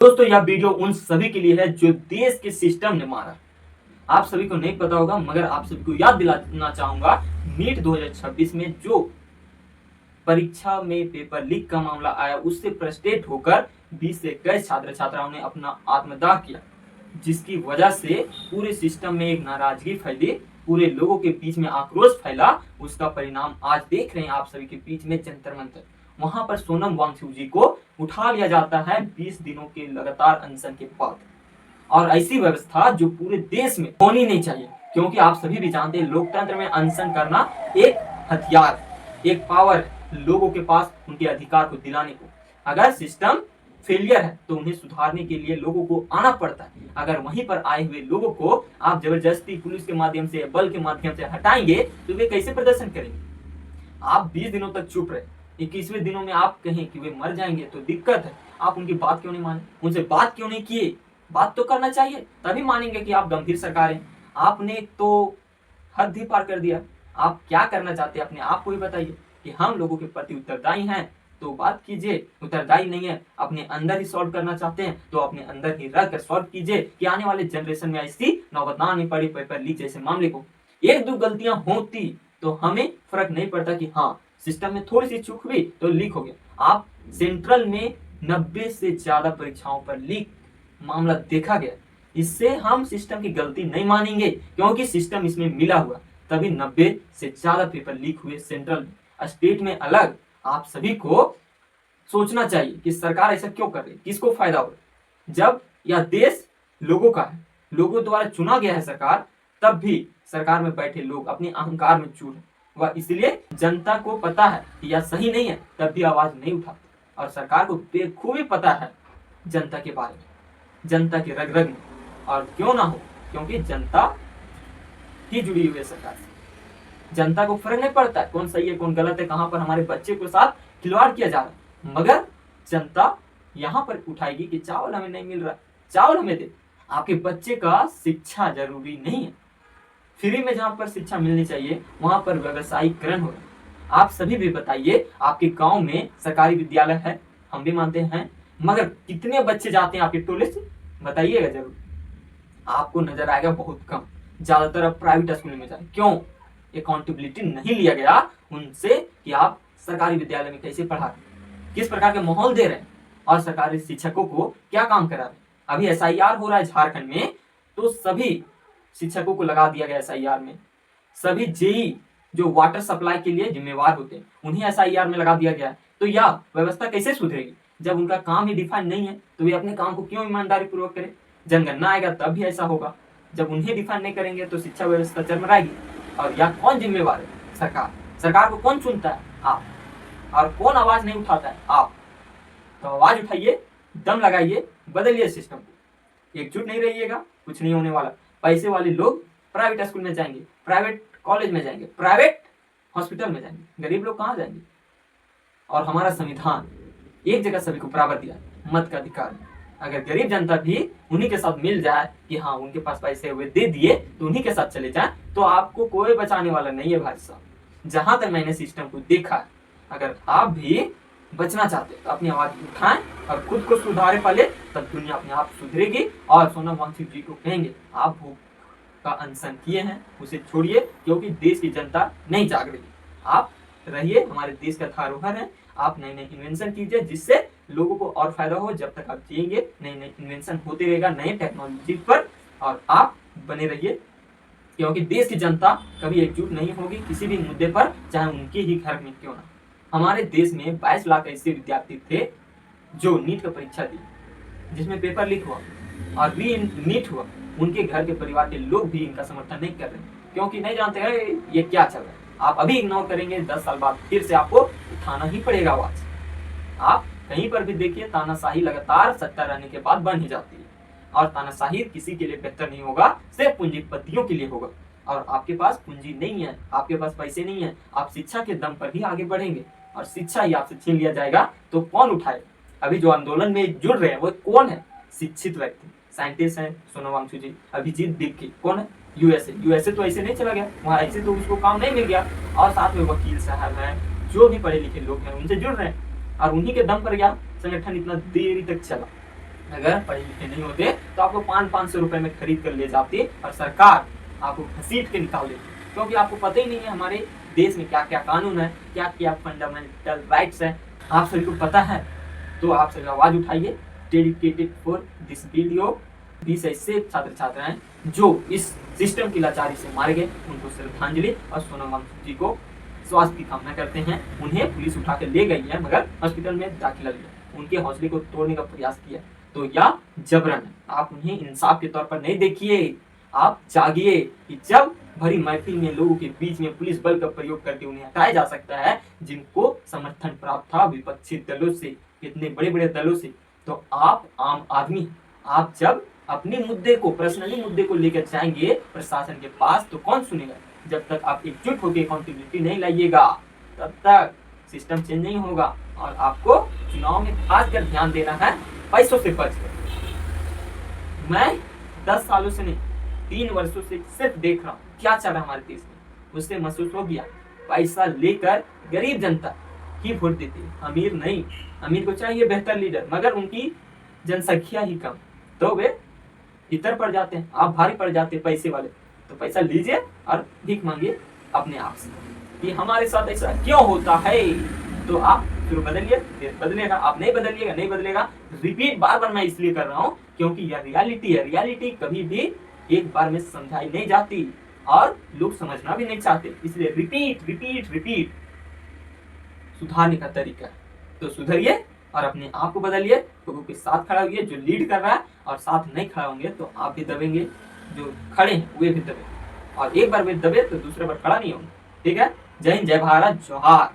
दोस्तों यह वीडियो उन सभी के लिए है जो देश के सिस्टम ने मारा। आप सभी को नहीं पता होगा मगर आप सभी को याद दिलाना चाहूंगा, नीट 2026 में जो परीक्षा में पेपर लीक का मामला आया उससे फ्रस्ट्रेट होकर 20 से 21 छात्र छात्राओं ने अपना आत्मदाह किया, जिसकी वजह से पूरे सिस्टम में एक नाराजगी फैली, पूरे लोगों के बीच में आक्रोश फैला। उसका परिणाम आज देख रहे हैं आप सभी के बीच में जंतर मंतर। वहां पर सोनम वांगचुक जी को उठा लिया जाता है 20 दिनों के लगातार अनशन के बाद, और ऐसी व्यवस्था जो पूरे देश में होनी नहीं चाहिए, क्योंकि आप सभी भी जानते हैं लोकतंत्र में अनशन करना एक हथियार, एक पावर लोगों के पास उनके अधिकार को दिलाने को। अगर सिस्टम फेलियर है तो उन्हें सुधारने के लिए लोगों को आना पड़ता है। अगर वहीं पर आए हुए लोगों को आप जबरदस्ती पुलिस के माध्यम से, बल के माध्यम से हटाएंगे तो वे कैसे प्रदर्शन करेंगे। आप 20 दिनों तक चुप रहे, 21वें दिनों में आप कहें कि वे मर जाएंगे तो दिक्कत है। आप उनकी बात क्यों नहीं माने, उनसे बात क्यों नहीं किए? बात तो करना चाहिए, तभी मानेंगे कि आप गंभीर सरकार हैं। आपने तो हद ही पार कर दिया। आप क्या करना चाहते हैं अपने आप को ही बताइए कि हम लोगों के प्रति उत्तरदायी हैं तो बात कीजिए, उत्तरदायी नहीं है अपने अंदर ही सॉल्व करना चाहते हैं तो अपने अंदर ही रख कर सॉल्व कीजिए कि आने वाले जनरेशन में ऐसी नौबत ना आनी पड़ी पेपर लीक जैसे मामले को। एक दो गलतियां होती तो हमें फर्क नहीं पड़ता कि हाँ सिस्टम में थोड़ी सी चूक हुई तो लीक हो गया। आप सेंट्रल में 90 से ज्यादा परीक्षाओं पर लीक मामला देखा गया। इससे हम सिस्टम की गलती नहीं मानेंगे क्योंकि सिस्टम इसमें मिला हुआ, तभी 90 से ज्यादा पेपर लीक हुए सेंट्रल में। स्टेट में अलग। आप सभी को सोचना चाहिए कि सरकार ऐसा क्यों कर रही है, किसको फायदा हो रहा है। जब यह देश लोगों का है, लोगों द्वारा चुना गया है सरकार, तब भी सरकार में बैठे लोग अपने अहंकार में चूर है। वह इसलिए जनता को पता है कि यह सही नहीं है, तब भी आवाज नहीं उठाते। और सरकार को बेखूबी पता है जनता के बारे में, जनता के रग रग में। और क्यों ना हो, क्योंकि जनता ही जुड़ी हुई है सरकार से। जनता को फर्क नहीं पड़ता कौन सही है कौन गलत है, कहां पर हमारे बच्चे के साथ खिलवाड़ किया जा रहा है। मगर जनता यहां पर उठाएगी कि चावल हमें नहीं मिल रहा, चावल हमें दे। आपके बच्चे का शिक्षा जरूरी नहीं है। फ्री में जहां पर शिक्षा मिलनी चाहिए वहां पर व्यवसायीकरण हो रहा है। आप सभी भी बताइए, आपके गांव में सरकारी विद्यालय है, हम भी मानते हैं, मगर कितने बच्चे जाते हैं आपके टोले से? बताइएगा जरूर। आपको नजर आएगा बहुत कम। ज्यादातर अब प्राइवेट स्कूल में जाए। क्यों? अकाउंटेबिलिटी नहीं लिया गया उनसे कि आप सरकारी विद्यालय में कैसे पढ़ा रहे, किस प्रकार के माहौल दे रहे हैं और सरकारी शिक्षकों को क्या काम करा रहे हैं। अभी एसआईआर हो रहा है झारखंड में, तो सभी शिक्षकों को लगा दिया गया एसआईआर में। सभी जेई जो वाटर सप्लाई के लिए जिम्मेवार होते हैं उन्हें एसआईआर में लगा दिया गया है। तो यह व्यवस्था कैसे सुधरेगी जब उनका काम ही डिफाइन नहीं है? तो वे अपने काम को क्यों ईमानदारी पूर्वक करें? जनगणना आएगा तब भी ऐसा होगा। जब उन्हें डिफाइन नहीं करेंगे तो शिक्षा व्यवस्था चरमराएगी। और यह कौन जिम्मेवार है? सरकार। सरकार को कौन चुनता है? आप। और कौन आवाज नहीं उठाता है? आप। तो आवाज उठाइए, दम लगाइए, बदलिए सिस्टम को। एकजुट नहीं रहिएगा, कुछ नहीं होने वाला। पैसे वाले लोग प्राइवेट स्कूल में जाएंगे, प्राइवेट कॉलेज में जाएंगे, प्राइवेट हॉस्पिटल में जाएंगे, गरीब लोग कहाँ जाएंगे? और हमारा संविधान एक जगह सभी को बराबर दिया है, मत का अधिकार। अगर गरीब जनता भी उन्हीं के साथ मिल जाए कि हाँ उनके पास पैसे हुए दे दिए तो उन्हीं के साथ चले जाए, तो आपको कोई बचाने वाला नहीं है भाई साहब। जहां तक मैंने सिस्टम को देखा है, अगर आप भी बचना चाहते तो अपनी आवाज उठाएं और खुद को सुधारे पहले, तब दुनिया अपने आप सुधरेगी। और सोनम वांगचुक जी को कहेंगे आप भूख का अनशन किए हैं उसे छोड़िए, क्योंकि देश की जनता नहीं जाग रही। आप रहिए, हमारे देश का धरोहर है। आप नए नए इन्वेंशन कीजिए जिससे लोगों को और फायदा हो। जब तक आप जिएंगे नए नए इन्वेंशन होते रहेगा नए टेक्नोलॉजी पर, और आप बने रहिए, क्योंकि देश की जनता कभी एकजुट नहीं होगी किसी भी मुद्दे पर, चाहे उनके ही घर में क्यों ना। हमारे देश में 22 लाख ऐसे विद्यार्थी थे जो नीट का परीक्षा दी, जिसमें पेपर लीक हुआ और री नीट हुआ। उनके घर के परिवार के लोग भी इनका समर्थन नहीं कर रहे, क्योंकि नहीं जानते हैं ये क्या चल रहा है। आप अभी इग्नोर करेंगे, 10 साल बाद फिर से आपको उठाना ही पड़ेगा आवाज। आप कहीं पर भी देखिए, तानाशाही लगातार सत्ता रहने के बाद बन ही जाती है, और तानाशाही किसी के लिए बेहतर नहीं होगा, सिर्फ पूंजीपतियों के लिए होगा। और आपके पास पूंजी नहीं है, आपके पास पैसे नहीं है, आप शिक्षा के दम पर ही आगे बढ़ेंगे और शिक्षा ही आपसे छीन लिया जाएगा तो कौन उठाए? अभी जो आंदोलन में जुड़ रहे हैं वो कौन है? शिक्षित व्यक्ति, साइंटिस्ट हैं। सोनम वांगचुक जी, अभिजीत दीपकी कौन है? यूएसए तो ऐसे नहीं चला गया, वहां ऐसे तो उसको काम नहीं मिल गया। और साथ में वकील साहब हैं, जो भी पढ़े लिखे लोग हैं उनसे जुड़ रहे हैं, और उन्हीं के दम पर यह संगठन इतना देरी तक चला। अगर पढ़े लिखे नहीं होते तो आपको 500 रुपए में खरीद कर ले जाती और सरकार आपको घसीट के निकाल देती, क्योंकि आपको पता ही नहीं है हमारे देश में क्या क्या कानून है, क्या क्या फंडामेंटल राइट्स है। आप सभी को पता है तो आप सभी आवाज उठाइए। Dedicated for this video. 20 ऐसे छात्र छात्राएं जो इस सिस्टम की लाचारी से मारे गए, उनको श्रद्धांजलि और सोनम वांगचुक जी को स्वास्थ्य की कामना करते हैं। उन्हें पुलिस उठा के ले गई है, मगर हॉस्पिटल में दाखिला लिया, उनके हौसले को तोड़ने का प्रयास किया, तो यह जबरन है। आप उन्हें इंसाफ के तौर पर नहीं देखिए, आप जागिए कि जब भरी महफिल में लोगों के बीच में पुलिस बल का प्रयोग करके उन्हें हटाया जा सकता है, जिनको समर्थन प्राप्त था विपक्षी दलों से, इतने बड़े बड़े दलों से, तो आप आम आदमी, आप जब अपने मुद्दे को, पर्सनली मुद्दे को लेकर जाएंगे प्रशासन के पास, तो कौन सुनेगा? जब तक आप एकजुट होकर अकाउंटेबिलिटी नहीं लाइएगा, तब तक सिस्टम चेंज नहीं होगा। और आपको चुनाव में खासकर ध्यान देना है पैसों से बच कर। मैं 10 सालों से नहीं, 3 वर्षों से सिर्फ देख रहा हूँ क्या चल रहा है हमारे देश में। उससे महसूस हो गया, पैसा लेकर गरीब जनता ही वोट देती है, अमीर नहीं। अमीर को चाहिए बेहतर लीडर, मगर उनकी जनसंख्या ही कम, तो वे इतर पड़ जाते हैं, आप भारी पड़ जाते हैं पैसे वाले। तो पैसा लीजिए और भीख मांगिए अपने आप से कि हमारे साथ ऐसा क्यों होता है। तो आप फिर बदलिए, फिर बदलेगा। आप नहीं बदलिएगा, नहीं बदलेगा। रिपीट बार बार मैं इसलिए कर रहा हूँ क्योंकि यह रियलिटी है। रियलिटी कभी भी एक बार में समझाई नहीं जाती और लोग समझना भी नहीं चाहते, इसलिए रिपीट रिपीट रिपीट सुधारने का तरीका है। तो सुधरिए और अपने आप को बदलिए, लोगों के साथ खड़ा होइए जो लीड कर रहा है, और साथ नहीं खड़ा होंगे तो आप भी दबेंगे, जो खड़े हैं वे भी दबे, और एक बार वे दबे तो दूसरे बार खड़ा नहीं होंगे। ठीक है? जय हिंद, जय भारत, जोहार।